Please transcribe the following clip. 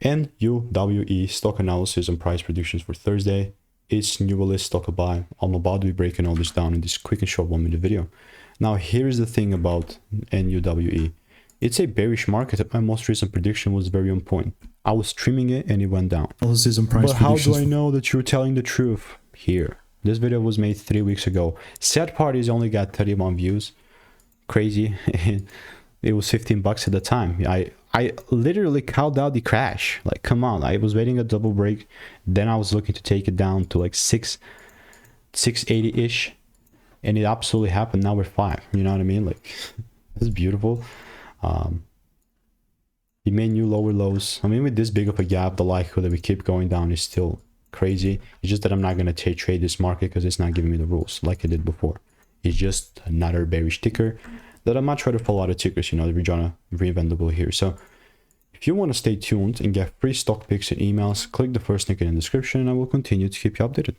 NUWE stock analysis and price predictions for Thursday. It's Nuwellis stock to buy. I'm about to be breaking all this down in this quick and short 1-minute video. Now, here's the thing about NUWE. It's a bearish market, and my most recent prediction was very on point. I was streaming it and it went down. Analysis and price but how predictions do I know that you're telling the truth? Here. This video was made 3 weeks ago. Sad part is only got 31 views. Crazy. It was 15 bucks at the time. I literally called out the crash. Like, come on. I was waiting a double break. Then I was looking to take it down to like 680-ish. And it absolutely happened. Now we're 5. You know what I mean? Like, it's beautiful. He made new lower lows. I mean, with this big of a gap, the likelihood that we keep going down is still crazy. It's just that I'm not going to trade this market because it's not giving me the rules like I did before. It's just another bearish ticker that I'm not trying to follow out of tickers, you know, we're trying to reinvent the wheel here. So if you want to stay tuned and get free stock picks and emails, click the first link in the description and I will continue to keep you updated.